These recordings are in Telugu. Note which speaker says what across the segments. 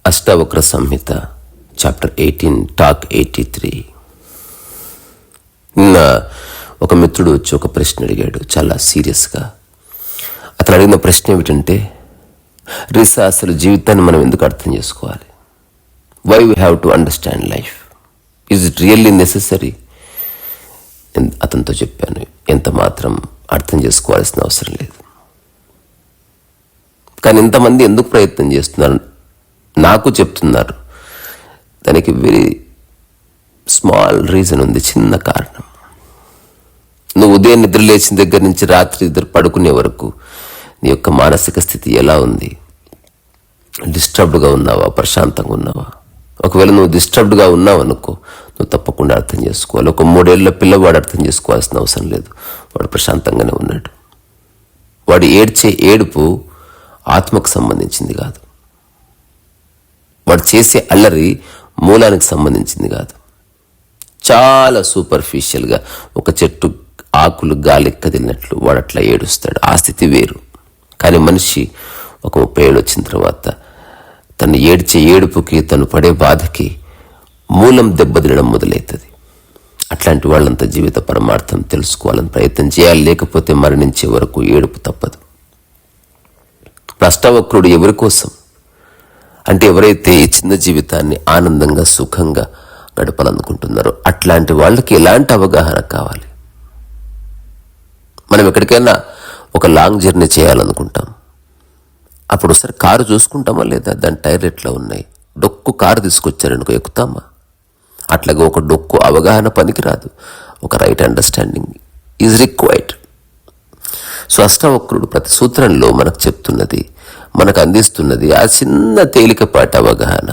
Speaker 1: అష్టావక్ర సంహిత చాప్టర్ 18 టాక్ 83. నిన్న ఒక మిత్రుడు వచ్చి ఒక ప్రశ్న అడిగాడు చాలా సీరియస్గా. అతను అడిగిన ప్రశ్న ఏమిటంటే, రిసా, అసలు జీవితాన్ని మనం ఎందుకు అర్థం చేసుకోవాలి? Why we have to understand life? Is it really necessary? అతనితో చెప్పాను, ఎంత మాత్రం అర్థం చేసుకోవాల్సిన అవసరం లేదు. కానీ ఇంతమంది ఎందుకు ప్రయత్నం చేస్తున్నారు నాకు చెప్తున్నారు. దానికి వెరీ స్మాల్ రీజన్ ఉంది, చిన్న కారణం. నువ్వు ఉదయం నిద్ర లేచిన దగ్గర నుంచి రాత్రి నిద్ర పడుకునే వరకు నీ యొక్క మానసిక స్థితి ఎలా ఉంది? డిస్టర్బ్డ్గా ఉన్నావా, ప్రశాంతంగా ఉన్నావా? ఒకవేళ నువ్వు డిస్టర్బ్డ్గా ఉన్నావు అనుకో, నువ్వు తప్పకుండా అర్థం చేసుకోవాలి. ఒక 3 ఏళ్ల పిల్లవాడు అర్థం చేసుకోవాల్సిన అవసరం లేదు, వాడు ప్రశాంతంగానే ఉన్నాడు. వాడు ఏడ్చే ఏడుపు ఆత్మకు సంబంధించింది కాదు, వాడు చేసే అల్లరి మూలానికి సంబంధించింది కాదు. చాలా సూపర్ఫిషియల్గా ఒక చెట్టు ఆకులు గాలి కదిలినట్లు వాడు అట్లా ఏడుస్తాడు, ఆ స్థితి వేరు. కానీ మనిషి ఒక 30 ఏళ్ళు వచ్చిన తర్వాత తను ఏడ్చే ఏడుపుకి, తను పడే బాధకి మూలం దెబ్బతినడం మొదలవుతుంది. అట్లాంటి వాళ్ళంతా జీవిత పరమార్థం తెలుసుకోవాలని ప్రయత్నం చేయాలి, లేకపోతే మరణించే వరకు ఏడుపు తప్పదు. అష్టావక్రుడు ఎవరి కోసం అంటే, ఎవరైతే ఈ చిన్న జీవితాన్ని ఆనందంగా సుఖంగా గడపాలనుకుంటున్నారో అట్లాంటి వాళ్ళకి ఎలాంటి అవగాహన కావాలి? మనం ఎక్కడికైనా ఒక లాంగ్ జర్నీ చేయాలనుకుంటాం, అప్పుడు ఒకసారి కారు చూసుకుంటామా లేదా? దాని టైర్లు ఎట్లా ఉన్నాయి? డొక్కు కారు తీసుకొచ్చారనుకో, ఎక్కుతామా? అట్లాగే ఒక డొక్కు అవగాహన పనికిరాదు, ఒక right understanding is required. So అష్టావక్రుడు ప్రతి సూత్రంలో మనకు చెప్తున్నది, మనకు అందిస్తున్నది ఆ చిన్న తేలికపాటి అవగాహన.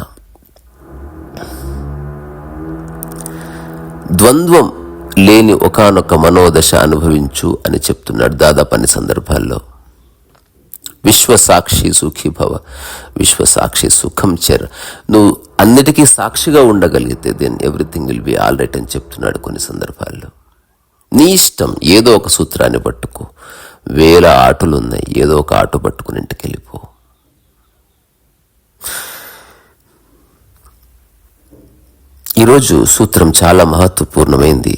Speaker 1: ద్వంద్వం లేని ఒకానొక మనోదశ అనుభవించు అని చెప్తున్నాడు దాదాపు అన్ని సందర్భాల్లో. విశ్వసాక్షి సుఖీభవ, విశ్వసాక్షి సుఖం చెర. నువ్వు అన్నిటికీ సాక్షిగా ఉండగలిగితే then everything will be all right అని చెప్తున్నాడు కొన్ని సందర్భాల్లో. నీ ఇష్టం, ఏదో ఒక సూత్రాన్ని పట్టుకో. 1000 ఆటలు ఉన్నాయి, ఏదో ఒక ఆట పట్టుకుని ఇంటికి వెళ్ళిపో. ఈరోజు సూత్రం చాలా మహత్వపూర్ణమైంది,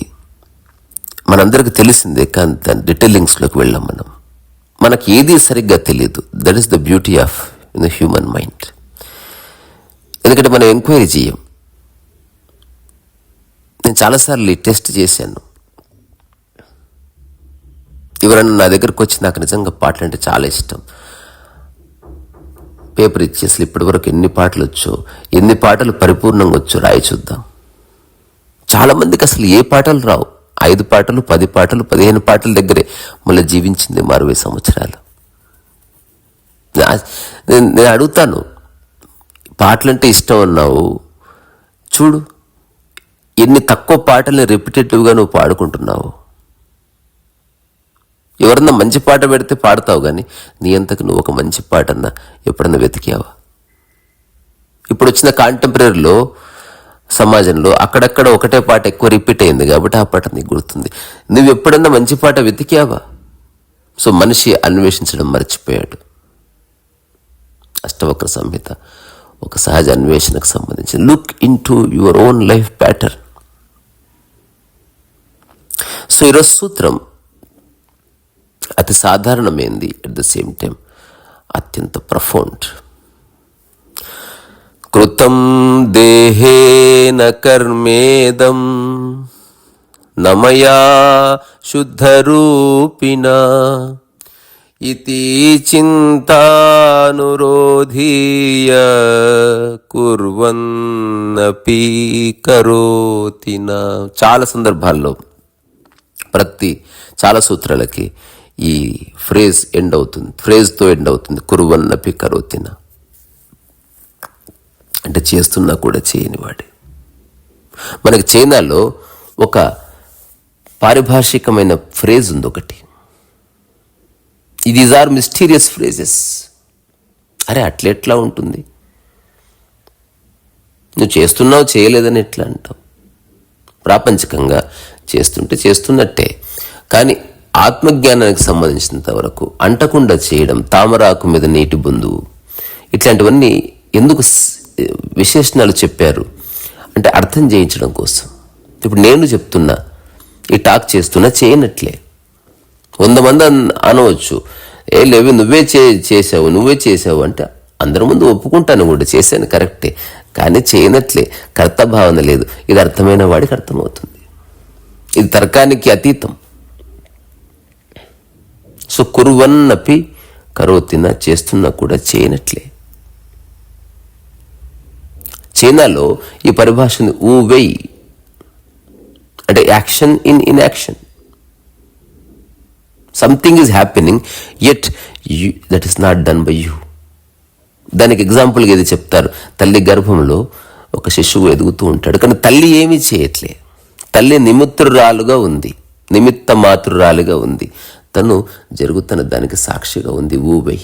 Speaker 1: మనందరికి తెలిసిందే, కానీ దాని డీటెయిలింగ్స్లోకి వెళ్ళాం మనం. మనకి ఏది సరిగ్గా తెలియదు. That is the beauty of the human mind. ఎందుకంటే మనం ఎంక్వైరీ చేయం. నేను చాలాసార్లు ఈ టెస్ట్ చేశాను. ఎవరన్నా నా దగ్గరకు వచ్చి, నాకు నిజంగా పాటలు అంటే చాలా ఇష్టం, పేపర్ ఇచ్చి అసలు ఇప్పటి వరకు ఎన్ని పాటలు వచ్చో, ఎన్ని పాటలు పరిపూర్ణంగా వచ్చో రాయి చూద్దాం. చాలామందికి అసలు ఏ పాటలు రావు. 5 పాటలు, 10 పాటలు, 15 పాటల దగ్గరే మళ్ళీ జీవించింది 60 సంవత్సరాలు. నేను అడుగుతాను, పాటలంటే ఇష్టం అన్నావు, చూడు ఎన్ని తక్కువ పాటల్ని రిపిటేటివ్గా నువ్వు పాడుకుంటున్నావు. ఎవరన్నా మంచి పాట పెడితే పాడతావు, కానీ నీ అంతకు నువ్వు ఒక మంచి పాటన్నా ఎప్పుడన్నా వెతికావా? ఇప్పుడు వచ్చిన కాంటెంపరీలో సమాజంలో అక్కడక్కడ ఒకటే పాట ఎక్కువ రిపీట్ అయింది కాబట్టి ఆ పాట నీకు గుర్తుంది. నువ్వు ఎప్పుడన్నా మంచి పాట వెతికావా? సో మనిషి అన్వేషించడం మర్చిపోయాడు. అష్టవక్ర సంహిత ఒక సహజ అన్వేషణకు సంబంధించి. Look in to your own life pattern. So ఈరోజు సూత్రం అతి సాధారణమైంది, అట్ ద సేమ్ టైం అత్యంత ప్రొఫౌండ్. కృతం దేహేన కర్మేదం నమయా శుద్ధరూపిణ ఇతి చింతానురోధీయ కుర్వన్నపి కరోతిన. చాలా సందర్భాల్లో చాలా సూత్రాలకి ఈ ఫ్రేజ్తో ఎండ్ అవుతుంది, కుర్వన్నపి కరోతిన. అంటే చేస్తున్నా కూడా చేయని వాడే. మనకి చైనాలో ఒక పారిభాషికమైన ఫ్రేజ్ ఉంది ఒకటి, దీస్ ఆర్ మిస్టీరియస్ ఫ్రేజెస్. అరే అట్లెట్లా ఉంటుంది? నువ్వు చేస్తున్నావు, చేయలేదని ఎట్లా అంటావు? ప్రాపంచికంగా చేస్తుంటే చేస్తున్నట్టే, కానీ ఆత్మజ్ఞానానికి సంబంధించినంత వరకు అంటకుండా చేయడం, తామరాకు మీద నీటి బొందు, ఇట్లాంటివన్నీ ఎందుకు విశేషణాలు చెప్పారు అంటే అర్థం చేయించడం కోసం. ఇప్పుడు నేను చెప్తున్నా, ఈ టాక్ చేస్తున్నా, చేయనట్లే 100 మంది అనవచ్చు, లేవి నువ్వే చేసావు అంటే అందరి ముందు ఒప్పుకుంటాను కూడా, చేశాను కరెక్టే, కానీ చేయనట్లే, కర్తభావన లేదు. ఇది అర్థమైన వాడికి అర్థమవుతుంది, ఇది తర్కానికి అతీతం. సో కుర్వన్నపి కరోతిన, చేస్తున్నా కూడా చేయనట్లే. చైనాలో ఈ పరిభాషని ఊవై అంటే action in inaction. Something is happening yet that is not done by you. దానికి ఎగ్జాంపుల్గా ఇది చెప్తారు. తల్లి గర్భంలో ఒక శిశువు ఎదుగుతూ ఉంటాడు, కానీ తల్లి ఏమీ చేయట్లే. తల్లి నిమిత్త మాతృరాలుగా ఉంది. తను జరుగుతున్న దానికి సాక్షిగా ఉంది, ఊబై.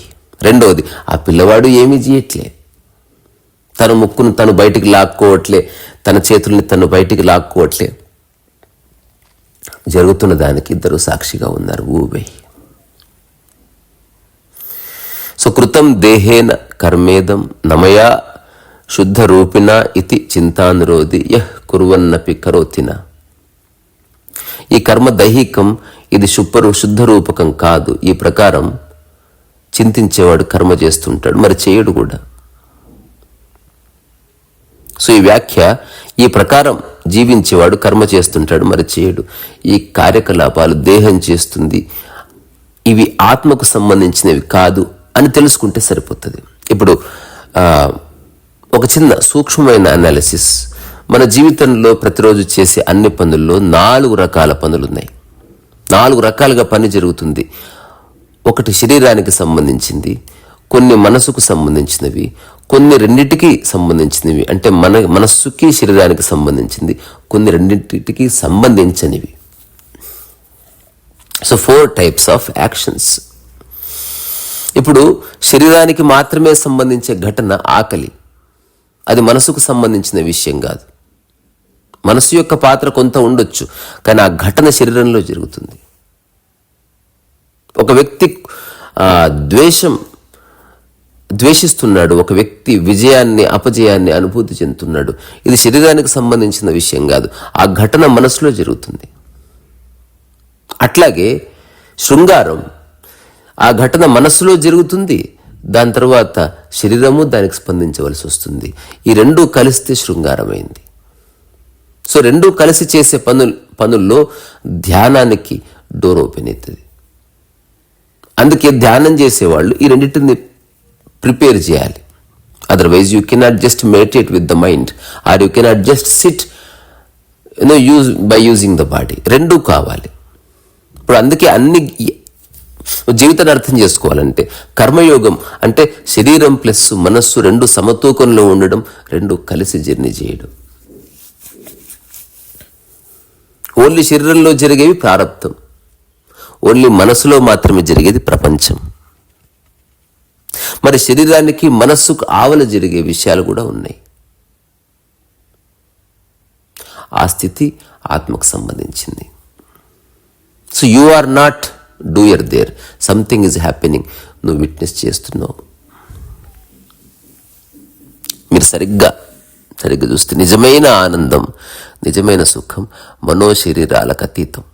Speaker 1: రెండవది, ఆ పిల్లవాడు ఏమీ చేయట్లే. తన ముక్కును తను బయటికి లాక్కోవట్లే, తన చేతుల్ని తను బయటికి లాక్కోవట్లే. జరుగుతున్న దానికి ఇద్దరు సాక్షిగా ఉన్నారు, ఊబై. సుకృతం దేహేన కర్మేదం నమయా శుద్ధ రూపిణ ఇతి చింతానురోధి యః కుర్వన్నపి కరోతిన. ఈ కర్మ దైహికం, ఇది శుద్ధ రూపకం కాదు. ఈ ప్రకారం చింతించేవాడు కర్మ చేస్తుంటాడు, మరి చేయడు కూడా. సో ఈ వ్యాఖ్య, ఈ ప్రకారం జీవించేవాడు కర్మ చేస్తుంటాడు, మరి చేయడు. ఈ కార్యకలాపాలు దేహం చేస్తుంది, ఇవి ఆత్మకు సంబంధించినవి కాదు అని తెలుసుకుంటే సరిపోతుంది. ఇప్పుడు ఒక చిన్న సూక్ష్మమైన అనాలిసిస్. మన జీవితంలో ప్రతిరోజు చేసే అన్ని పనుల్లో 4 రకాల పనులు ఉన్నాయి. 4 రకాలుగా పని జరుగుతుంది. ఒకటి శరీరానికి సంబంధించింది, కొన్ని మనసుకు సంబంధించినవి, కొన్ని రెండింటికి సంబంధించినవి, అంటే మనస్సుకి శరీరానికి సంబంధించింది, కొన్ని రెండింటికి సంబంధించనివి. So 4 types of actions. ఇప్పుడు శరీరానికి మాత్రమే సంబంధించే ఘటన ఆకలి. అది మనసుకు సంబంధించిన విషయం కాదు. మనసు యొక్క పాత్ర కొంత ఉండొచ్చు, కానీ ఆ ఘటన శరీరంలో జరుగుతుంది. ఒక వ్యక్తి ద్వేషిస్తున్నాడు, ఒక వ్యక్తి విజయాన్ని అపజయాన్ని అనుభూతి చెందుతున్నాడు. ఇది శరీరానికి సంబంధించిన విషయం కాదు, ఆ ఘటన మనసులో జరుగుతుంది. అట్లాగే శృంగారం, ఆ ఘటన మనస్సులో జరుగుతుంది, దాని తర్వాత శరీరము దానికి స్పందించవలసి వస్తుంది. ఈ రెండూ కలిస్తే శృంగారమైంది. సో రెండూ కలిసి చేసే పనుల్లో ధ్యానానికి డోర్ ఓపెన్ అవుతుంది. అందుకే ధ్యానం చేసేవాళ్ళు ఈ రెండింటిని ప్రిపేర్ చేయాలి. Otherwise you cannot just meditate with the mind, or you cannot just sit by using the body. రెండూ కావాలి. ఇప్పుడు అందుకే అన్ని జీవితాన్ని అర్థం చేసుకోవాలంటే కర్మయోగం అంటే శరీరం ప్లస్ మనస్సు రెండు సమతూకంలో ఉండడం, రెండు కలిసి జర్నీ చేయడం. ఓన్లీ శరీరంలో జరిగేవి ప్రారబ్ధం, ఓన్లీ మనసులో మాత్రమే జరిగేది ప్రపంచం. మరి శరీరానికి మనస్సుకు ఆవల జరిగే విషయాలు కూడా ఉన్నాయి. ఆ స్థితి ఆత్మకు సంబంధించింది. So you are not doer there, something is happening. నువ్వు విట్నెస్ చేస్తున్నావు. మీరు సరిగ్గా చూస్తే నిజమైన ఆనందం, నిజమైన సుఖం మనోశరీరాలకు అతీతం.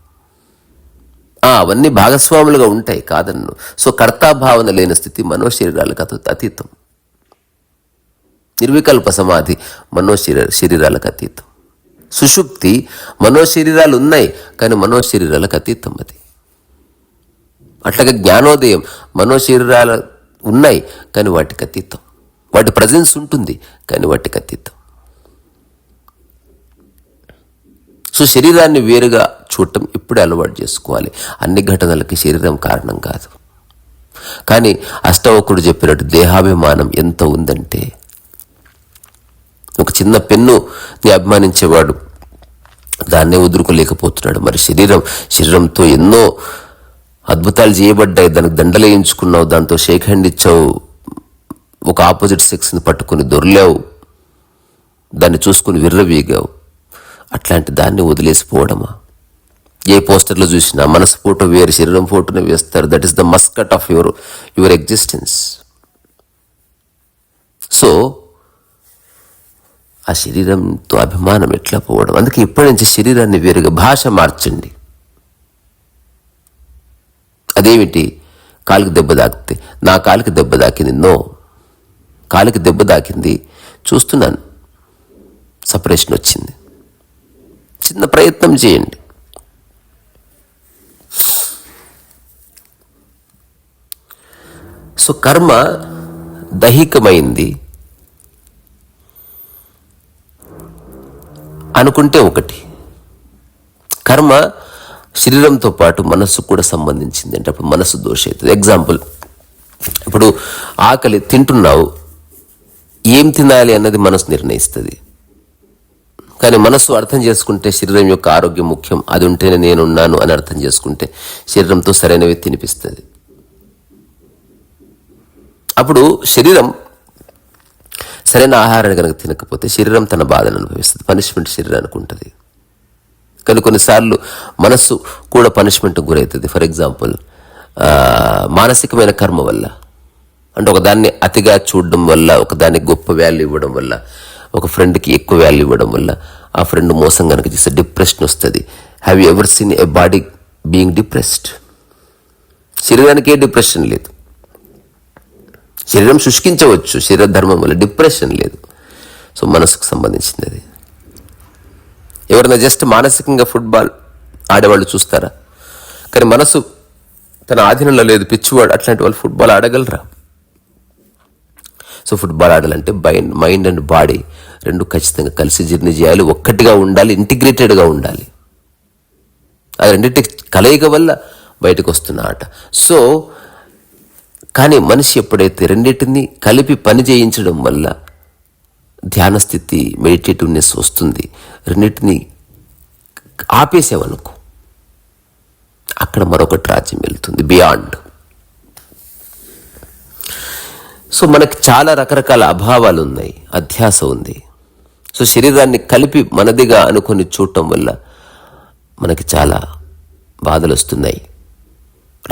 Speaker 1: అవన్నీ భాగస్వాములుగా ఉంటాయి కాదన్ను. సో కర్తాభావన లేని స్థితి మనోశరీరాలకు అతీతం. నిర్వికల్ప సమాధి శరీరాలకు అతీతం. సుషుప్తి మనోశరీరాలు ఉన్నాయి కానీ మనోశరీరాలకు అతీతం అది. అట్లాగే జ్ఞానోదయం మనోశరీరాలు ఉన్నాయి కానీ వాటికి అతీతం. వాటి ప్రజెన్స్ ఉంటుంది కానీ వాటికి అతీతం. సో శరీరాన్ని వేరుగా చూడటం ఇప్పుడే అలవాటు చేసుకోవాలి. అన్ని ఘటనలకి శరీరం కారణం కాదు. కానీ అష్టవకుడు చెప్పినట్టు దేహాభిమానం ఎంత ఉందంటే, ఒక చిన్న పెన్నుని అభిమానించేవాడు దాన్నే వదులుకోలేకపోతున్నాడు. మరి శరీరంతో ఎన్నో అద్భుతాలు చేయబడ్డాయి. దానికి దండలేయించుకున్నావు, దాంతో షేక్ హ్యాండ్ ఇచ్చావు, ఒక ఆపోజిట్ సెక్స్ని పట్టుకుని దొర్లావు, దాన్ని చూసుకుని విర్రవీగావు. అట్లాంటి దాన్ని వదిలేసిపోవడమా? ఏ పోస్టర్లో చూసినా మనసు ఫోటో వేరు, శరీరం ఫోటోనే వేస్తారు. That is the Muscat of your existence. So ఆ శరీరంతో అభిమానం ఎట్లా పోవడం. అందుకే ఇప్పటి నుంచి శరీరాన్ని వేరుగా భాష మార్చండి. అదేమిటి? కాలుకి దెబ్బ తాకితే, నా కాలుకి దెబ్బ తాకింది, నో, కాలుకి దెబ్బ తాకింది, చూస్తున్నాను, సపరేషన్ వచ్చింది, చిన్న ప్రయత్నం చేయండి. సో కర్మ దైహికమైంది అనుకుంటే ఒకటి, కర్మ శరీరంతో పాటు మనస్సు కూడా సంబంధించింది అంటే అప్పుడు మనస్సు దోష అవుతుంది. ఎగ్జాంపుల్, ఇప్పుడు ఆకలి తింటున్నావు, ఏం తినాలి అన్నది మనసు నిర్ణయిస్తుంది. కానీ మనస్సు అర్థం చేసుకుంటే శరీరం యొక్క ఆరోగ్యం ముఖ్యం, అది ఉంటేనే నేనున్నాను అని అర్థం చేసుకుంటే శరీరంతో సరైనవి తినిపిస్తుంది. అప్పుడు శరీరం సరైన ఆహారాన్ని కనుక తినకపోతే శరీరం తన బాధను అనుభవిస్తుంది, పనిష్మెంట్ శరీరానికి ఉంటుంది. కానీ కొన్నిసార్లు మనస్సు కూడా పనిష్మెంట్కి గురవుతుంది. ఫర్ ఎగ్జాంపుల్, మానసికమైన కర్మ వల్ల, అంటే ఒకదాన్ని అతిగా చూడడం వల్ల, ఒకదానికి గొప్ప వాల్యూ ఇవ్వడం వల్ల, ఒక ఫ్రెండ్కి ఎక్కువ వాల్యూ ఇవ్వడం వల్ల ఆ ఫ్రెండ్ మోసం కనుక చేస్తే డిప్రెషన్ వస్తుంది. Have you ever seen a body being depressed? శరీరానికి ఏ డిప్రెషన్ లేదు. శరీరం శుష్కించవచ్చు శరీర ధర్మం వల్ల, డిప్రెషన్ లేదు. సో మనసుకు సంబంధించింది అది. ఎవరైనా జస్ట్ మానసికంగా ఫుట్బాల్ ఆడేవాళ్ళు చూస్తారా? కానీ మనసు తన ఆధీనంలో లేదు, పిచ్చివాడు, అట్లాంటి వాళ్ళు ఫుట్బాల్ ఆడగలరా? సో ఫుట్బాల్ ఆడాలంటే మైండ్ అండ్ బాడీ రెండు ఖచ్చితంగా కలిసి జర్నీ చేయాలి, ఒక్కటిగా ఉండాలి, ఇంటిగ్రేటెడ్గా ఉండాలి. అది రెండింటి కలయిక వల్ల బయటకు వస్తున్న ఆట. సో కానీ మనిషి ఎప్పుడైతే రెండింటిని కలిపి పని చేయించడం వల్ల ధ్యాన స్థితి, మెడిటేటివ్నెస్ వస్తుంది, రెండింటిని ఆపేసామనుకో, అక్కడ మరొకటి రాజ్యం వెళ్తుంది, బియాండ్. సో మనకి చాలా రకరకాల అభావాలు ఉన్నాయి, అధ్యాస ఉంది. సో శరీరాన్ని కలిపి మనదిగా అనుకొని చూడటం వల్ల మనకి చాలా బాధలు వస్తున్నాయి,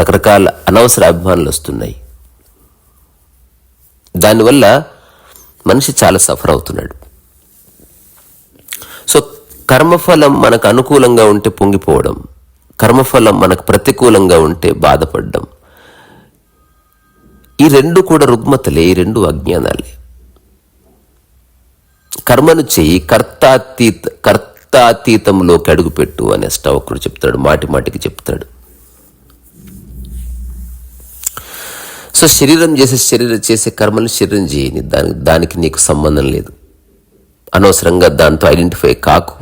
Speaker 1: రకరకాల అనవసర అభిమానులు వస్తున్నాయి. దానివల్ల మనిషి చాలా సఫర్ అవుతున్నాడు. సో కర్మఫలం మనకు అనుకూలంగా ఉంటే పొంగిపోవడం, కర్మఫలం మనకు ప్రతికూలంగా ఉంటే బాధపడడం, ఈ రెండు కూడా రుగ్మతలే, ఈ రెండు అజ్ఞానాలే. కర్మను చెయ్యి, కర్తాతీతంలోకి అడుగుపెట్టు అని అష్టావక్రుడు చెప్తాడు, మాటి మాటికి చెప్తాడు. సో శరీరం చేసే కర్మను శరీరం చేయని, దానికి నీకు సంబంధం లేదు, అనవసరంగా దాంతో ఐడెంటిఫై కాకు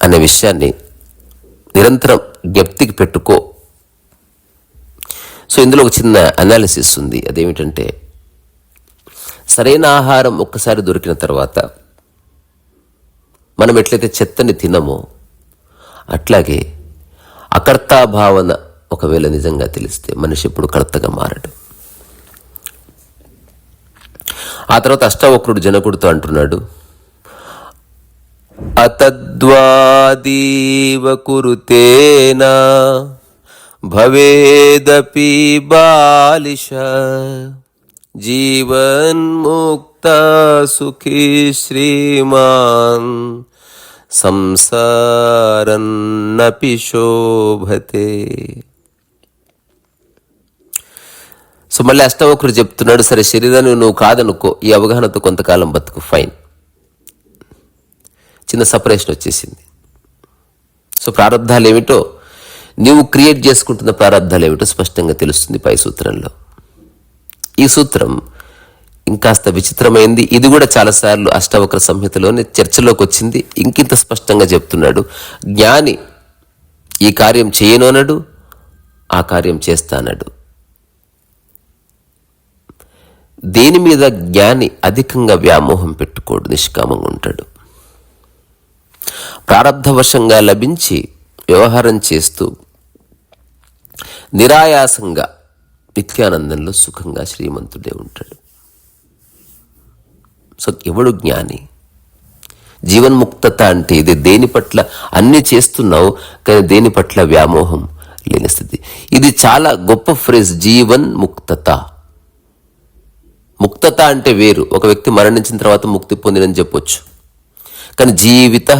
Speaker 1: అనే విషయాన్ని నిరంతరం జ్ఞప్తికి పెట్టుకో. సో ఇందులో ఒక చిన్న అనాలిసిస్ ఉంది. అదేమిటంటే, సరైన ఆహారం ఒక్కసారి దొరికిన తర్వాత మనం ఎట్లయితే చెత్తని తినమో అట్లాగే అకర్తా భావన ఒకవేళ నిజంగా తెలిస్తే మనిషి ఎప్పుడు కర్తగా మారడు. ఆ తర్వాత అష్టావక్రుడు జనకుడితో అంటున్నాడు, అతద్వాదీవ కురుతేనా భవేదపి బాలిష జీవన్ముక్త సుఖీ శ్రీమాన్ సంసారన్నపి శోభతే. సో మళ్ళీ అష్టావక్రుడు చెప్తున్నాడు, సరే శరీరాన్ని నువ్వు కాదనుకో, ఈ అవగాహనతో కొంతకాలం బతుకు, ఫైన్. చిన్న సపరేషన్ వచ్చేసింది. సో ప్రారంధాలు ఏమిటో, నీవు క్రియేట్ చేసుకుంటున్న ప్రారంధాలు ఏమిటో స్పష్టంగా తెలుస్తుంది పై సూత్రంలో. ఈ సూత్రం ఇంకాస్త విచిత్రమైంది. ఇది కూడా చాలాసార్లు అష్టావక్ర సంహితలోనే చర్చలోకి వచ్చింది. ఇంకింత స్పష్టంగా చెప్తున్నాడు. జ్ఞాని ఈ కార్యం చేయను అనడు, ఆ కార్యం చేస్తానడు. దేని మీద జ్ఞాని అధికంగా వ్యామోహం పెట్టుకోడు, నిష్కామంగా ఉంటాడు. ప్రారబ్ధవశంగా లభించి వ్యవహారం చేస్తూ నిరాయాసంగా నిత్యానందంలో సుఖంగా శ్రీమంతుడే ఉంటాడు. సో ఎవడు జ్ఞాని? జీవన్ముక్తత అంటే ఇది, దేని పట్ల అన్ని చేస్తున్నావు కానీ దేని పట్ల వ్యామోహం లేని స్థితి. ఇది చాలా గొప్ప ఫ్రేజ్, జీవన్ముక్తత. ముక్త ముక్తత అంటే వేరు. ఒక వ్యక్తి మరణించిన తర్వాత ముక్తి పొందినని చెప్పొచ్చు. కానీ జీవిత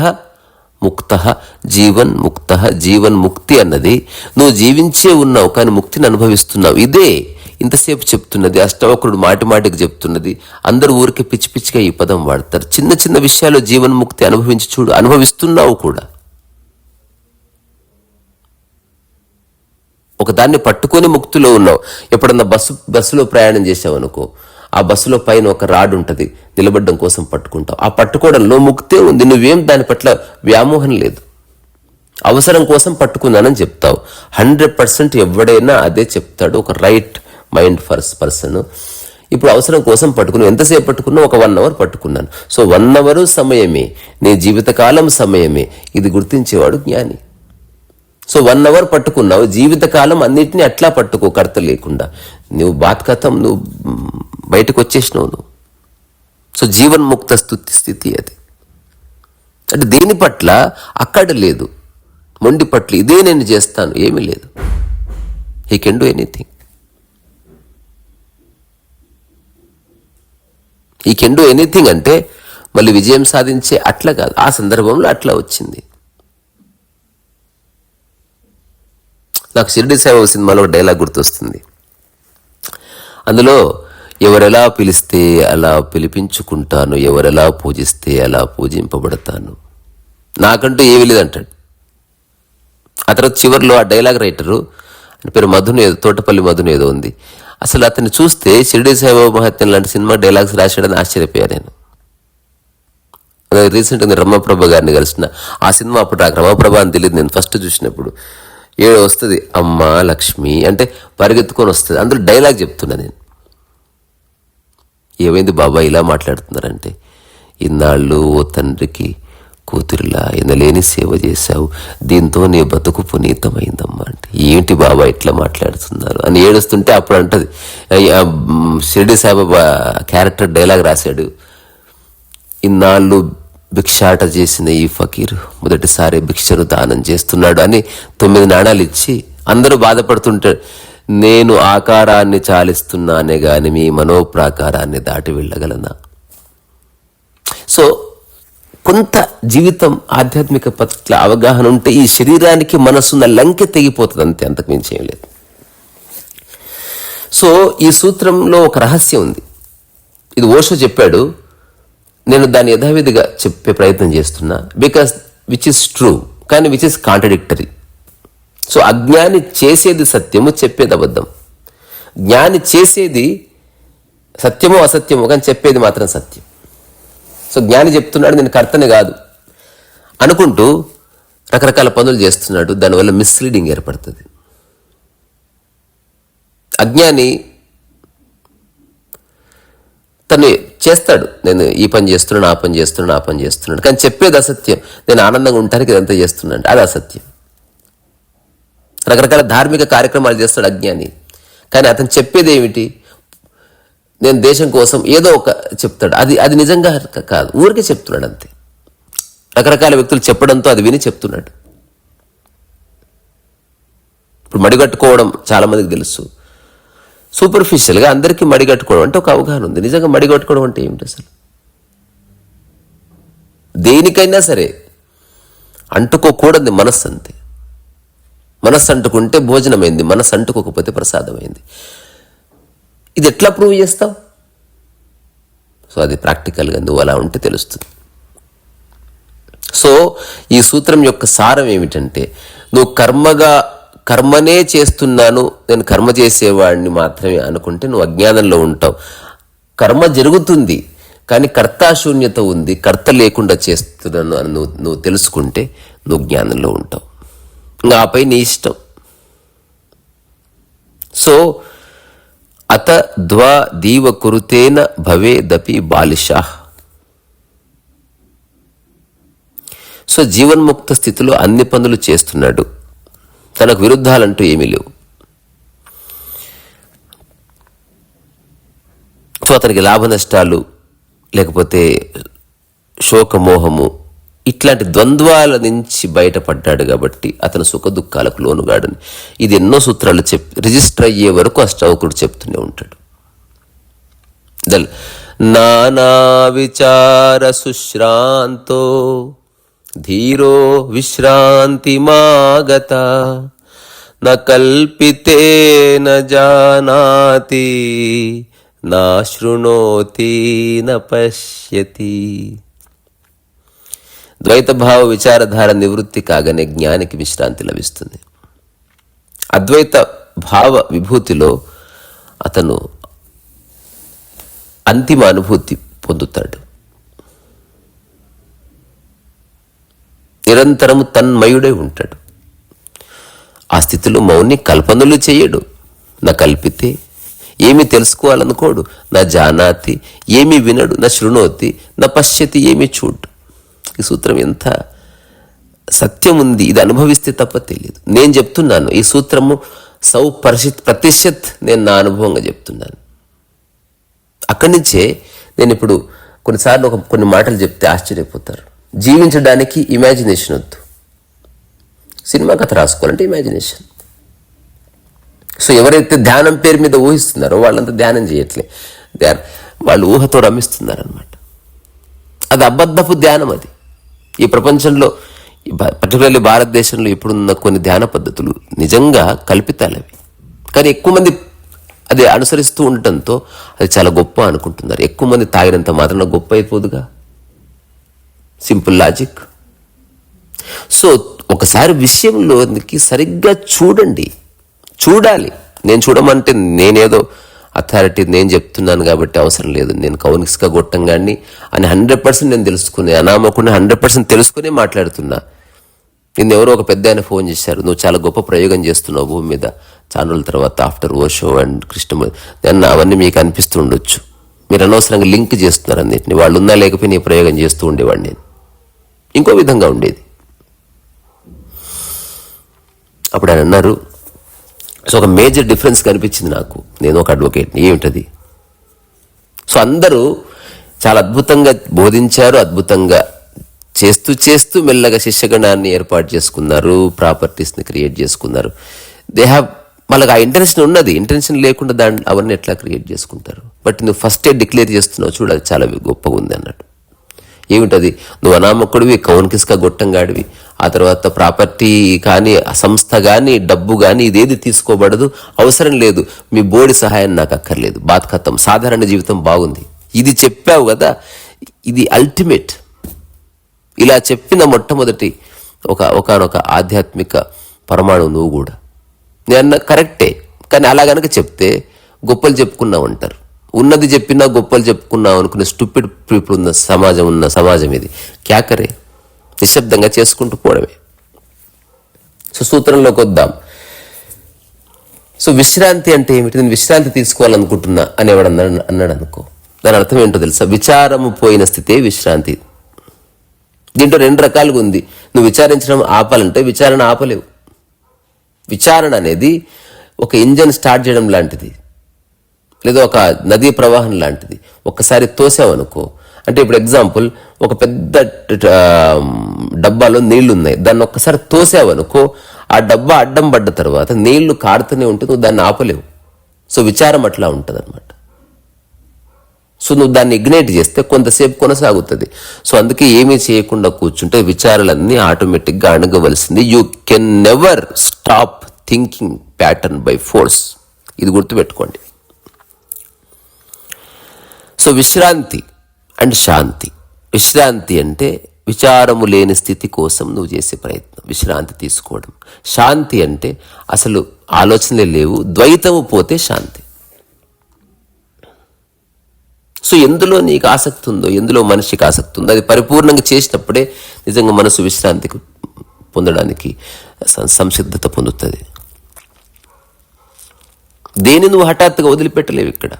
Speaker 1: ముక్త, జీవన్ ముక్త, జీవన్ ముక్తి అన్నది నువ్వు జీవించే ఉన్నావు కానీ ముక్తిని అనుభవిస్తున్నావు. ఇదే ఇంతసేపు చెప్తున్నది, అష్టవక్రుడు మాటి మాటికి చెప్తున్నది. అందరూ ఊరికి పిచ్చి పిచ్చిగా ఈ పదం వాడతారు. చిన్న చిన్న విషయాల్లో జీవన్ముక్తి అనుభవించి చూడు, అనుభవిస్తున్నావు కూడా. ఒక దాన్ని పట్టుకొని ముక్తిలో ఉన్నావు. ఎప్పుడన్నా బస్సులో ప్రయాణం చేసావు అనుకో, ఆ బస్సులో పైన ఒక రాడ్ ఉంటుంది, నిలబడడం కోసం పట్టుకుంటావు. ఆ పట్టుకోవడంలో ముక్తే ఉంది. నువ్వేం దాని పట్ల వ్యామోహం లేదు, అవసరం కోసం పట్టుకున్నానని చెప్తావు. 100% ఎవడైనా అదే చెప్తాడు, ఒక రైట్ మైండ్ పర్సన్. ఇప్పుడు అవసరం కోసం పట్టుకున్నావు. ఎంతసేపు పట్టుకున్నా? ఒక 1 hour పట్టుకున్నాను. సో 1 hour సమయమే, నీ జీవితకాలం సమయమే. ఇది గుర్తించేవాడు జ్ఞాని. సో 1 hour పట్టుకున్నావు, జీవితకాలం అన్నిటినీ అట్లా పట్టుకో, కర్త లేకుండా. నువ్వు బాత్కథం, నువ్వు బయటకు వచ్చేసినావు నువ్వు. సో జీవన్ముక్త స్థితి అది. అంటే దేని పట్ల అక్కడ లేదు, మొండి పట్ల ఇదే నేను చేస్తాను ఏమీ లేదు. He can do anything. ఈ కెన్ డూ ఎనీథింగ్ అంటే మళ్ళీ విజయం సాధించే అట్లా కాదు, ఆ సందర్భంలో అట్లా వచ్చింది. నాకు షిరిడి సాయిబాబా సినిమాలో ఒక డైలాగ్ గుర్తొస్తుంది. అందులో ఎవరెలా పిలిస్తే అలా పిలిపించుకుంటాను, ఎవరెలా పూజిస్తే అలా పూజింపబడతాను, నాకంటూ ఏమీ లేదంటాడు. ఆ తర్వాత చివరిలో ఆ డైలాగ్ రైటరు, ఆయన పేరు మధును ఏదో, తోటపల్లి మధును ఏదో ఉంది. అసలు అతన్ని చూస్తే షిరిడి సాయిబాబా మహత్యం లాంటి సినిమా డైలాగ్స్ రాశాడని ఆశ్చర్యపోయాను నేను. రీసెంట్గా రమాప్రభ గారిని కలిసిన ఆ సినిమా, అప్పుడు నాకు రమాప్రభ అని తెలియదు నేను ఫస్ట్ చూసినప్పుడు. ఏదో వస్తుంది, అమ్మ లక్ష్మి అంటే పరిగెత్తుకొని వస్తుంది. అందులో డైలాగ్ చెప్తున్నా నేను, ఏమైంది బాబా ఇలా మాట్లాడుతున్నారంటే, ఇన్నాళ్ళు ఓ తండ్రికి కూతురిలా ఎనలేని సేవ చేశావు, దీంతో నీ బతుకు పునీతమైందమ్మా అంటే, ఏంటి బాబా ఇట్లా మాట్లాడుతున్నారు అని ఏడుస్తుంటే అప్పుడు అంటది, షిరిడి సాయిబాబా క్యారెక్టర్ డైలాగ్ రాశాడు, ఇన్నాళ్ళు భిక్షాట చేసిన ఈ ఫకీర్ మొదటిసారి భిక్షను దానం చేస్తున్నాడు అని 9 నాణాలు ఇచ్చి అందరూ బాధపడుతుంటారు, నేను ఆకారాన్ని చాలిస్తున్నానే గాని మీ మనోప్రాకారాన్ని దాటి వెళ్ళగలనా. సో కొంత జీవితం ఆధ్యాత్మిక పట్ల అవగాహన ఉంటే ఈ శరీరానికి మనసున్న లంకె తెగిపోతుంది, అంతే, అంతకు మించి ఏం లేదు. సో ఈ సూత్రంలో ఒక రహస్యం ఉంది. ఇది ఓషో చెప్పాడు, నేను దాన్ని యథావిధిగా చెప్పే ప్రయత్నం చేస్తున్నా. బికాస్ విచ్ ఇస్ ట్రూ కానీ విచ్ ఇస్ కాంట్రడిక్టరీ. సో అజ్ఞాని చేసేది సత్యము, చెప్పేది అబద్ధం. జ్ఞాని చేసేది సత్యమో అసత్యమో కానీ చెప్పేది మాత్రం సత్యం. సో జ్ఞాని చెప్తున్నాడు నేను కర్తని కాదు అనుకుంటూ రకరకాల పనులు చేస్తున్నాడు, దానివల్ల మిస్లీడింగ్ ఏర్పడుతుంది. అజ్ఞాని తను చేస్తాడు, నేను ఈ పని చేస్తున్నాను, ఆ పని చేస్తున్నాను, ఆ పని చేస్తున్నాడు, కానీ చెప్పేది అసత్యం. నేను ఆనందంగా ఉండటానికి ఇదంతా చేస్తున్నాను, అది అసత్యం. రకరకాల ధార్మిక కార్యక్రమాలు చేస్తాడు అజ్ఞాని, కానీ అతను చెప్పేది ఏమిటి, నేను దేశం కోసం ఏదో ఒక చెప్తాడు, అది నిజంగా కాదు, ఊరికే చెప్తున్నాడు అంతే. రకరకాల వ్యక్తులు చెప్పడంతో అది విని చెప్తున్నాడు. ఇప్పుడు మడిగట్టుకోవడం చాలా మందికి తెలుసు, సూపర్ఫిషియల్గా అందరికీ మడిగట్టుకోవడం అంటే ఒక అవగాహన ఉంది. నిజంగా మడిగట్టుకోవడం అంటే ఏమిటి అసలు? దేనికైనా సరే అంటుకోకూడదు మనస్సు, అంతే. మనస్సు అంటుకుంటే భోజనమైంది, మనస్సు అంటుకోకపోతే ప్రసాదమైంది. ఇది ఎట్లా ప్రూవ్ చేస్తావు? సో అది ప్రాక్టికల్గా నువ్వు అలా ఉంటే తెలుస్తుంది. సో ఈ సూత్రం యొక్క సారం ఏమిటంటే, నువ్వు కర్మనే చేస్తున్నాను, నేను కర్మ చేసేవాడిని మాత్రమే అనుకుంటే నువ్వు అజ్ఞానంలో ఉంటావు. కర్మ జరుగుతుంది కానీ కర్తాశూన్యత ఉంది, కర్త లేకుండా చేస్తున్నాను అని నువ్వు తెలుసుకుంటే నువ్వు జ్ఞానంలో ఉంటావు. ఇంకా ఆపై నీ ఇష్టం. సో అత ద్వా దీవ కురుతేన భవేదపి బాలిషా. సో జీవన్ముక్త స్థితిలో అన్ని పనులు చేస్తున్నాడు, తనకు విరుద్ధాలంటూ ఏమీ లేవు. సో అతనికి లాభ నష్టాలు లేకపోతే శోకమోహము ఇట్లాంటి ద్వంద్వాల నుంచి బయటపడ్డాడు కాబట్టి అతను సుఖ దుఃఖాలకు లోనుగాడని ఇది ఎన్నో సూత్రాలు రిజిస్టర్ అయ్యే వరకు అష్టావకుడు చెప్తూనే ఉంటాడు. నానా విచార సుశ్రాంతో ధీరో విశ్రాంతిమాగత న కల్పితే న జానాతి నా శృణోతి న పశ్యతి. ద్వైత భావ విచారధార నివృత్తి కాగానే జ్ఞానికి విశ్రాంతి లభిస్తుంది. అద్వైత భావ విభూతిలో అతను అంతిమ అనుభూతి పొందుతాడు. నిరంతరము తన్మయుడై ఉంటాడు. ఆ స్థితిలో మౌని కల్పనలు చేయడు. నా కల్పితే ఏమి తెలుసుకోవాలనుకోడు. నా జానాతి ఏమి వినడు. నా శృణోతి నా పశ్యతి ఏమి చూడు. ఈ సూత్రం ఎంత సత్యం ఉంది. ఇది అనుభవిస్తే తప్ప తెలియదు. నేను చెప్తున్నాను ఈ సూత్రము 100% నేను నా అనుభవంగా చెప్తున్నాను. అక్కడి నుంచే నేను ఇప్పుడు కొన్నిసార్లు కొన్ని మాటలు చెప్తే ఆశ్చర్యపోతారు. జీవించడానికి ఇమాజినేషన్ వద్దు. సినిమా కథ రాసుకోవాలంటే ఇమాజినేషన్. సో ఎవరైతే ధ్యానం పేరు మీద ఊహిస్తున్నారో వాళ్ళంతా ధ్యానం చేయట్లే, వాళ్ళు ఊహతో రమిస్తున్నారు అనమాట. అది అబద్ధపు ధ్యానం. అది ఈ ప్రపంచంలో పర్టికులర్లీ భారతదేశంలో ఇప్పుడున్న కొన్ని ధ్యాన పద్ధతులు నిజంగా కల్పితాలవి. కానీ ఎక్కువ మంది అది అనుసరిస్తూ ఉండటంతో అది చాలా గొప్ప అనుకుంటున్నారు. ఎక్కువ మంది తాగినంత మాత్రాన గొప్ప అయిపోదుగా. Simple logic. సో ఒకసారి విషయంలోనికి సరిగ్గా చూడాలి. నేను చూడమంటే నేనేదో అథారిటీ నేను చెప్తున్నాను కాబట్టి అవసరం లేదు. నేను కౌనిస్గా గొట్టంగాన్ని అని 100% నేను తెలుసుకునే, అనామకుండా 100% తెలుసుకునే మాట్లాడుతున్నా. నిన్న ఎవరో ఒక పెద్ద ఆయన ఫోన్ చేశారు, నువ్వు చాలా గొప్ప ప్రయోగం చేస్తున్నావు భూమి మీద చాలా రోజుల తర్వాత ఆఫ్టర్ ఓషో అండ్ కృష్ణ. అవన్నీ మీకు అనిపిస్తూ ఉండొచ్చు. మీరు అనవసరంగా లింక్ చేస్తున్నారు అన్నింటిని. వాళ్ళు ఉన్నా లేకపోయినా ఈ ప్రయోగం చేస్తూ ఉండేవాడిని నేను. ఇంకో విధంగా ఉండేది. అప్పుడు ఆయన అన్నారు, సో ఒక మేజర్ డిఫరెన్స్ కనిపించింది నాకు. నేను ఒక అడ్వకేట్ని. ఏమిటది? సో అందరూ చాలా అద్భుతంగా బోధించారు, అద్భుతంగా చేస్తూ మెల్లగా శిష్యగణాన్ని ఏర్పాటు చేసుకున్నారు, ప్రాపర్టీస్ని క్రియేట్ చేసుకున్నారు. దే హ్యావ్ వాళ్ళకి ఆ ఇంటెన్షన్ ఉన్నది. ఇంటెన్షన్ లేకుండా అవన్నీ ఎట్లా క్రియేట్ చేసుకుంటారు? బట్ నువ్వు ఫస్టే డిక్లేర్ చేస్తున్నావు చూడు, అది చాలా గొప్పగా ఉంది అన్నట్టు. ఏమిటది? నువ్వు అనామకుడివి, కౌన్కిస్గా గొట్టంగాడివి. ఆ తర్వాత ప్రాపర్టీ కానీ, సంస్థ కానీ, డబ్బు కానీ ఇదేది తీసుకోబడదు, అవసరం లేదు. మీ బోర్డు సహాయం నాకు అక్కర్లేదు. బాత్ ఖతం. సాధారణ జీవితం బాగుంది. ఇది చెప్పావు కదా, ఇది అల్టిమేట్. ఇలా చెప్పిన మొట్టమొదటి ఒకనొక ఆధ్యాత్మిక పరమాణు నువ్వు కూడా. నేను కరెక్టే, కానీ అలా గనక చెప్తే గొప్పలు చెప్పుకున్నావు అంటారు. ఉన్నది చెప్పినా గొప్పలు చెప్పుకున్నావు అనుకునే స్టూపిడ్ పీపుల్ ఉన్న సమాజం ఇది. క్యాకరే, నిశ్శబ్దంగా చేసుకుంటూ పోవడమే. సో సూత్రంలోకి వద్దాం. సో విశ్రాంతి అంటే ఏమిటి? నేను విశ్రాంతి తీసుకోవాలనుకుంటున్నా అనేవాడు అన్నాడు అనుకో, దాని అర్థం ఏంటో తెలుసా? విచారము పోయిన స్థితే విశ్రాంతి. దీంట్లో 2 రకాలుగా ఉంది. నువ్వు విచారించడం ఆపాలంటే విచారణ ఆపలేవు. విచారణ అనేది ఒక ఇంజన్ స్టార్ట్ చేయడం లాంటిది, లేదా ఒక నదీ ప్రవాహం లాంటిది. ఒక్కసారి తోసావనుకో, అంటే ఇప్పుడు ఎగ్జాంపుల్, ఒక పెద్ద డబ్బాలో నీళ్లు ఉన్నాయి, దాన్ని ఒక్కసారి తోసావనుకో, ఆ డబ్బా అడ్డం పడ్డ తర్వాత నీళ్లు కారుతూనే ఉంటుంది, నువ్వు దాన్ని ఆపలేవు. సో విచారం అట్లా ఉంటుంది అనమాట. సో నువ్వు దాన్ని ఇగ్నైట్ చేస్తే కొంతసేపు కొనసాగుతుంది. సో అందుకే ఏమీ చేయకుండా కూర్చుంటే విచారాలన్నీ ఆటోమేటిక్గా అణగవలసింది. You can never stop thinking pattern by force. ఇది గుర్తుపెట్టుకోండి. సో విశ్రాంతి అండ్ శాంతి. విశ్రాంతి అంటే విచారము లేని స్థితి కోసం నువ్వు చేసే ప్రయత్నం, విశ్రాంతి తీసుకోవడం. శాంతి అంటే అసలు ఆలోచనలే లేవు, ద్వైతము పోతే శాంతి. సో ఎందులో నీకు ఆసక్తి ఉందో, ఎందులో మనిషికి ఆసక్తి ఉందో అది పరిపూర్ణంగా చేసినప్పుడే నిజంగా మనసు విశ్రాంతికి పొందడానికి సంసిద్ధత పొందుతుంది. దేని నువ్వు హఠాత్తుగా వదిలిపెట్టలేవు. ఇక్కడ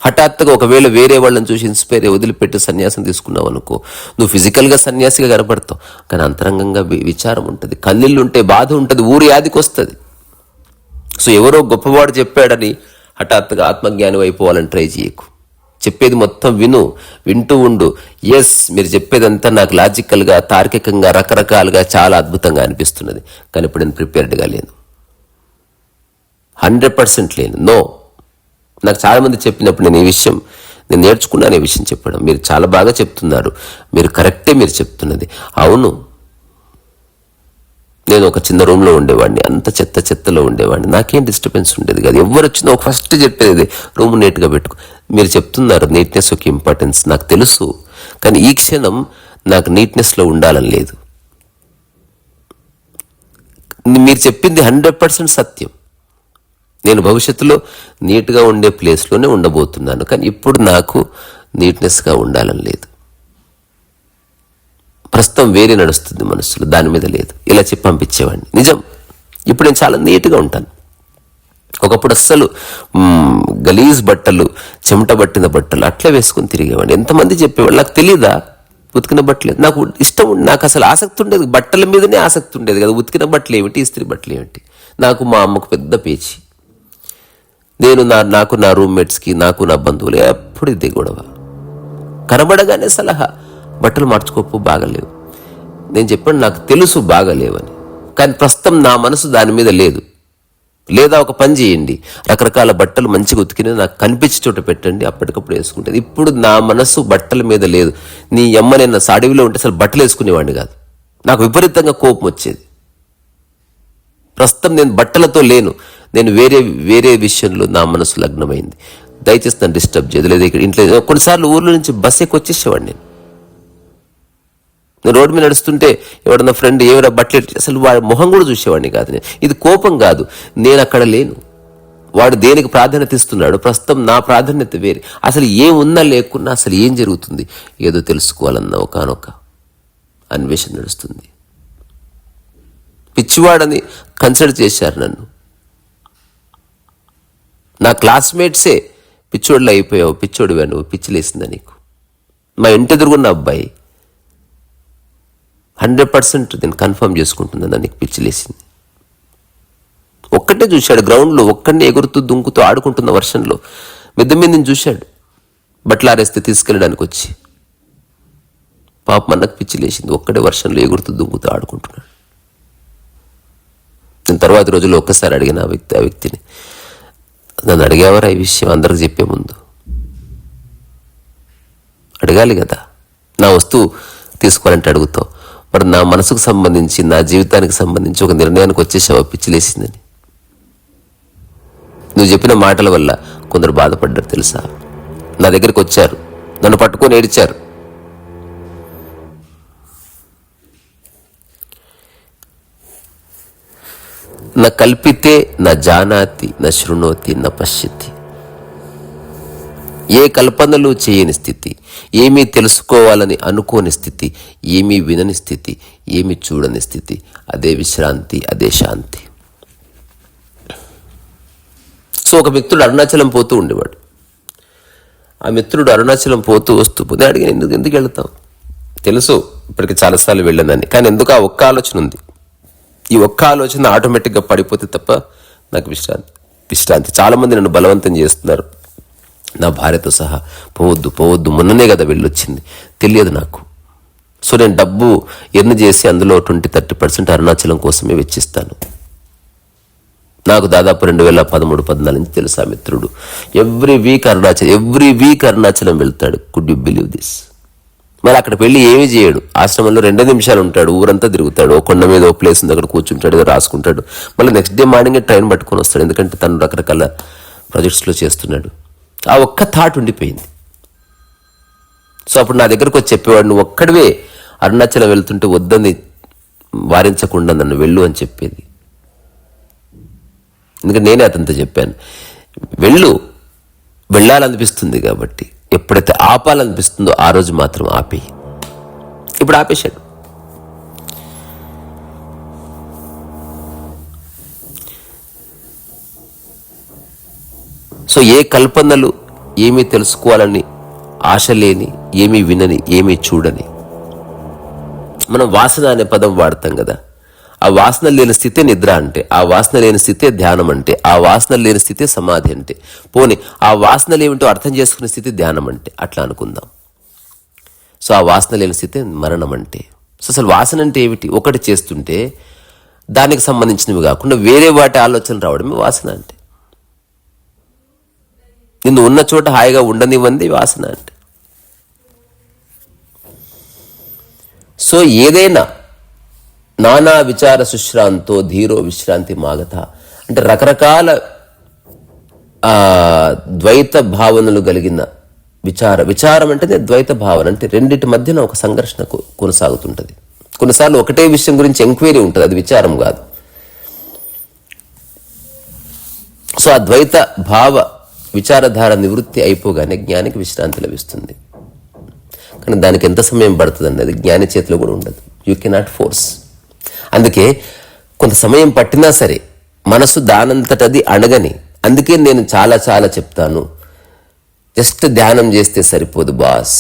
Speaker 1: హఠాత్తుగా ఒకవేళ వేరే వాళ్ళని చూసి ఇన్స్పైర్ వదిలిపెట్టి సన్యాసం తీసుకున్నావు అనుకో, నువ్వు ఫిజికల్గా సన్యాసిగా కనపడతావు, కానీ అంతరంగంగా విచారం ఉంటుంది, కన్నీళ్ళు ఉంటే బాధ ఉంటుంది, ఊరి యాదికి వస్తుంది. సో ఎవరో గొప్పవాడు చెప్పాడని హఠాత్తుగా ఆత్మజ్ఞానం అయిపోవాలని ట్రై చేయకు. చెప్పేది మొత్తం వింటూ ఉండు. ఎస్, మీరు చెప్పేదంతా నాకు లాజికల్గా, తార్కికంగా, రకరకాలుగా చాలా అద్భుతంగా అనిపిస్తున్నది, కానీ ఇప్పుడు నేను ప్రిపేర్డ్గా లేను, 100% లేను. నో, నాకు చాలామంది చెప్పినప్పుడు నేను ఈ విషయం నేను నేర్చుకున్నానే విషయం చెప్పడం. మీరు చాలా బాగా చెప్తున్నారు, మీరు కరెక్టే మీరు చెప్తున్నది. అవును, నేను ఒక చిన్న రూమ్లో ఉండేవాడిని, అంత చెత్తలో ఉండేవాడిని, నాకేం డిస్టర్బెన్స్ ఉండేది కాదు. ఎవరు వచ్చినా ఒక ఫస్ట్ చెప్పేది రూమ్ నీట్గా పెట్టుకో. మీరు చెప్తున్నారు నీట్నెస్ ఒక ఇంపార్టెన్స్, నాకు తెలుసు. కానీ ఈ క్షణం నాకు నీట్నెస్లో ఉండాలని లేదు. మీరు చెప్పింది 100% సత్యం. నేను భవిష్యత్తులో నీట్గా ఉండే ప్లేస్లోనే ఉండబోతున్నాను, కానీ ఇప్పుడు నాకు నీట్నెస్గా ఉండాలని లేదు. ప్రస్తుతం వేరే నడుస్తుంది మనసులో, దాని మీద లేదు. ఇలా చెప్పి పంపించేవాడిని. నిజం, ఇప్పుడు నేను చాలా నీట్గా ఉంటాను. ఒకప్పుడు అస్సలు గలీజ్ బట్టలు, చెమట పట్టిన బట్టలు అట్లే వేసుకుని తిరిగేవాడిని. ఎంతమంది చెప్పేవాళ్ళు, నాకు తెలియదా ఉతికిన బట్టలేదు. నాకు ఇష్టం, నాకు అసలు ఆసక్తి ఉండేది బట్టల మీదనే ఆసక్తి ఉండేది కదా. ఉతికిన బట్టలు ఏమిటి, ఇస్త్రీ బట్టలు ఏమిటి. నాకు మా అమ్మకు పెద్ద పేచి. నేను నాకు నా రూమ్మేట్స్కి, నాకు నా బంధువులు ఎప్పుడు ఇదే గొడవ. కనబడగానే సలహా, బట్టలు మార్చుకోపు, బాగలేవు. నేను చెప్పాను నాకు తెలుసు బాగలేవని, కానీ ప్రస్తుతం నా మనసు దాని మీద లేదు. లేదా ఒక పని చేయండి, రకరకాల బట్టలు మంచిగా ఉతికిన నాకు కనిపించే చోట పెట్టండి, అప్పటికప్పుడు వేసుకుంటుంది. ఇప్పుడు నా మనసు బట్టల మీద లేదు. నీ అమ్మ నేను అడవిలో ఉంటే అసలు బట్టలు వేసుకునేవాడిని కాదు, నాకు విపరీతంగా కోపం వచ్చేది. ప్రస్తుతం నేను బట్టలతో లేను, నేను వేరే విషయంలో నా మనసు లగ్నమైంది. దయచేసి నన్ను డిస్టర్బ్ చేయదు. లేదా ఇక్కడ ఇంట్లో కొన్నిసార్లు ఊర్లో నుంచి బస్ ఎక్కి వచ్చేసేవాడిని. నేను రోడ్డు మీద నడుస్తుంటే ఎవడన్నా ఫ్రెండ్ ఎవరైనా బట్టలు, అసలు వాడి మొహం కూడా చూసేవాడిని కాదు. నేను ఇది కోపం కాదు, నేను అక్కడ లేను. వాడు దేనికి ప్రాధాన్యత ఇస్తున్నాడు, ప్రస్తుతం నా ప్రాధాన్యత వేరే. అసలు ఏమున్నా లేకున్నా అసలు ఏం జరుగుతుంది ఏదో తెలుసుకోవాలన్న ఒకనొక అన్వేషణ నడుస్తుంది. పిచ్చివాడని కన్సిడర్ చేశారు నన్ను. నా క్లాస్మేట్సే పిచ్చోళ్ళు అయిపోయావు, పిచ్చోడివా నువ్వు, పిచ్చిలేసిందా నీకు. మా ఇంటి ఎదురుగున్న అబ్బాయి 100% నేను కన్ఫర్మ్ చేసుకుంటున్నాను, నీకు పిచ్చిలేసింది. ఒక్కటే చూశాడు గ్రౌండ్లో, ఒక్కడిని ఎగురుతూ దుంకుతూ ఆడుకుంటున్న వర్షంలో మిద్ద మీద నుంచి చూశాడు, బట్టలు ఆరేస్తే తీసుకెళ్ళడానికి వచ్చి. పాప మనకు పిచ్చిలేసింది, ఒక్కడే వర్షంలో ఎగురుతూ దుంకుతూ ఆడుకుంటున్నాడు. నేను తర్వాత రోజుల్లో ఒక్కసారి అడిగిన ఆ వ్యక్తిని, నన్ను అడిగేవారా ఈ విషయం అందరికి చెప్పే ముందు? అడగాలి కదా. నా వస్తువు తీసుకోవాలంటే అడుగుతావు, మరి నా మనసుకు సంబంధించి, నా జీవితానికి సంబంధించి ఒక నిర్ణయానికి వచ్చేసావా పిచ్చిలేసిందని? నువ్వు చెప్పిన మాటల వల్ల కొందరు బాధపడ్డారు తెలుసా. నా దగ్గరికి వచ్చారు, నన్ను పట్టుకొని ఏడిచారు. నా కల్పితే నా జానాతి నా శృణోతి నా పశ్యతి. ఏ కల్పనలు చేయని స్థితి, ఏమీ తెలుసుకోవాలని అనుకోని స్థితి, ఏమీ వినని స్థితి, ఏమీ చూడని స్థితి, అదే విశ్రాంతి, అదే శాంతి. సో ఒక మిత్రుడు అరుణాచలం పోతూ ఉండేవాడు. ఆ మిత్రుడు అరుణాచలం పోతూ వస్తూ పోతే అడిగిన, ఎందుకు వెళ్తాం, తెలుసు ఇప్పటికి చాలాసార్లు వెళ్ళానని, కానీ ఎందుకు ఆ ఒక్క ఆలోచన ఉంది. ఈ ఒక్క ఆలోచన ఆటోమేటిక్గా పడిపోతే తప్ప నాకు విశ్రాంతి. చాలామంది నన్ను బలవంతం చేస్తున్నారు, నా భార్యతో సహా, పోవద్దు మొన్ననే కదా వెళ్ళొచ్చింది, తెలియదు నాకు. సో నేను డబ్బు ఎర్న్ చేసి అందులో 20-30% అరుణాచలం కోసమే వెచ్చిస్తాను. నాకు దాదాపు 2013-14 నుంచి తెలుసు ఆ మిత్రుడు. ఎవ్రీ వీక్ అరుణాచలం వెళ్తాడు. Could you believe this? మరి అక్కడ వెళ్ళి ఏమీ చేయడు, ఆశ్రమంలో 2 నిమిషాలు ఉంటాడు, ఊరంతా తిరుగుతాడు, ఓ కొండ మీద ఓ ప్లేస్ ఉంది, అక్కడ కూర్చుంటాడు, ఏదో రాసుకుంటాడు, మళ్ళీ నెక్స్ట్ డే మార్నింగే ట్రైన్ పట్టుకొని వస్తాడు, ఎందుకంటే తను రకరకాల ప్రాజెక్ట్స్లో చేస్తున్నాడు. ఆ ఒక్క థాట్ ఉండిపోయింది. సో అప్పుడు నా దగ్గరకు వచ్చి చెప్పేవాడు, నువ్వు ఒక్కడివే అరుణాచలం వెళ్తుంటే వద్దని వారించకుండా నన్ను వెళ్ళు అని చెప్పేది. ఎందుకంటే నేనే అతనితో చెప్పాను, వెళ్ళాలనిపిస్తుంది కాబట్టి, ఎప్పుడైతే ఆపాలనిపిస్తుందో ఆ రోజు మాత్రం ఆపేయి. ఇప్పుడు ఆపేశాడు. సో ఏ కల్పనలు, ఏమీ తెలుసుకోవాలని ఆశ లేని, ఏమీ వినని, ఏమీ చూడని, మనం వాసన అనే పదం వాడతాం కదా. ఆ వాసన లేని స్థితే నిద్ర అంటే, ఆ వాసన లేని స్థితే ధ్యానం అంటే, ఆ వాసన లేని స్థితే సమాధి అంటే, పోనీ ఆ వాసనలు ఏమిటో అర్థం చేసుకునే స్థితి ధ్యానం అంటే, అట్లా అనుకుందాం. సో ఆ వాసన లేని స్థితే మరణం అంటే. సో అసలు వాసన అంటే ఏమిటి? ఒకటి చేస్తుంటే దానికి సంబంధించినవి కాకుండా వేరే వాటి ఆలోచన రావడమే వాసన అంటే. నిన్ను ఉన్న చోట హాయిగా ఉండనివ్వంది వాసన అంటే. సో ఏదైనా నానా విచార శుశ్రాంతో ధీరో విశ్రాంతి మాగత అంటే రకరకాల ద్వైత భావనలు కలిగిన విచారం అంటే ద్వైత భావన అంటే రెండింటి మధ్యన ఒక సంఘర్షణ కొనసాగుతుంటుంది. కొన్నిసార్లు ఒకటే విషయం గురించి ఎంక్వైరీ ఉంటుంది, అది విచారం కాదు. సో ఆ ద్వైత భావ విచారధార నివృత్తి అయిపోగానే జ్ఞానికి విశ్రాంతి లభిస్తుంది. కానీ దానికి ఎంత సమయం పడుతుంది అది జ్ఞాని చేతిలో కూడా ఉండదు. You cannot force. అందుకే కొంత సమయం పట్టినా సరే మనసు దానంతటది అణగని. అందుకే నేను చాలా చాలా చెప్తాను, జస్ట్ ధ్యానం చేస్తే సరిపోదు బాస్.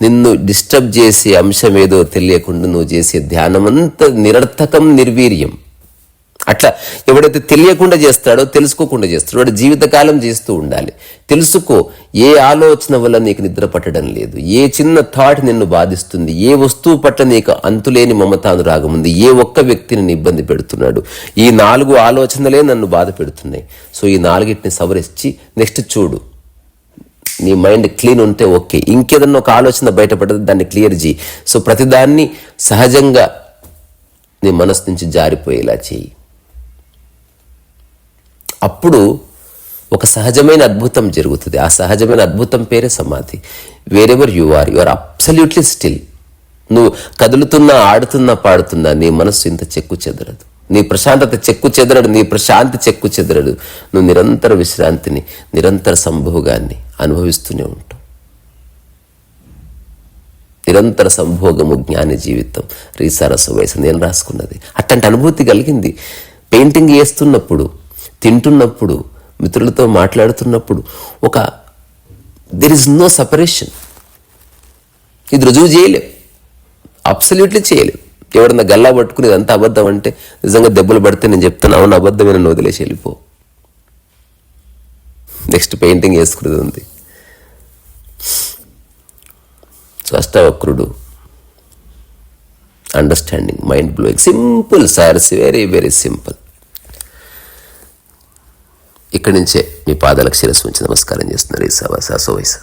Speaker 1: నిన్ను డిస్టర్బ్ చేసే అంశం ఏదో తెలియకుండా నువ్వు చేసే ధ్యానం అంతా నిరర్థకం, నిర్వీర్యం. అట్లా ఎవడైతే తెలియకుండా చేస్తాడో, తెలుసుకోకుండా చేస్తాడో వాడు జీవితకాలం చేస్తూ ఉండాలి. తెలుసుకో, ఏ ఆలోచన వల్ల నీకు నిద్ర పట్టడం లేదు, ఏ చిన్న థాట్ నిన్ను బాధిస్తుంది, ఏ వస్తువు పట్ల నీకు అంతులేని మమతానురాగం ఉంది, ఏ ఒక్క వ్యక్తిని ఇబ్బంది పెడుతున్నాడు. ఈ 4 ఆలోచనలే నన్ను బాధ పెడుతున్నాయి. సో ఈ 4టిని సవరించి నెక్స్ట్ చూడు. నీ మైండ్ క్లీన్ ఉంటే ఓకే. ఇంకేదన్నా ఒక ఆలోచన బయటపడదు, దాన్ని క్లియర్ చేయి. సో ప్రతిదాన్ని సహజంగా నీ మనసు నుంచి జారిపోయేలా చేయి. అప్పుడు ఒక సహజమైన అద్భుతం జరుగుతుంది. ఆ సహజమైన అద్భుతం పేరే సమాధి. Wherever you are absolutely still. నువ్వు కదులుతున్నా, ఆడుతున్నా, పాడుతున్నా నీ మనస్సు ఇంత చెక్కు చెదరదు. నీ ప్రశాంతత చెక్కు చెదరడు, నీ ప్రశాంతి చెక్కు చెదరడు. నువ్వు నిరంతర విశ్రాంతిని, నిరంతర సంభోగాన్ని అనుభవిస్తూనే ఉంటావు. నిరంతర సంభోగము జ్ఞాని జీవితం. రీసారస వయసు నేను రాసుకున్నది. అట్లాంటి అనుభూతి కలిగింది. పెయింటింగ్ వేస్తున్నప్పుడు, తింటున్నప్పుడు, మిత్రులతో మాట్లాడుతున్నప్పుడు దెర్ ఇస్ నో సపరేషన్. ఇది రుజువు చేయలేం, అబ్సల్యూట్లీ చేయలేం. ఎవడన్నా గల్లా పట్టుకుని ఇదంతా అబద్ధం అంటే నిజంగా దెబ్బలు పడితే నేను చెప్తాను, అవును అబద్ధమైన వదిలేసి వెళ్ళిపో. నెక్స్ట్ పెయింటింగ్ వేసుకునేది ఉంది. సో అష్టావక్రుడు understanding, mind blowing, simple sir, very very simple. ఇక్కడి నుంచే మీ పాదాలకు శిరస్సు ఉంచి నమస్కారం చేస్తున్నారు ఈ సవైస.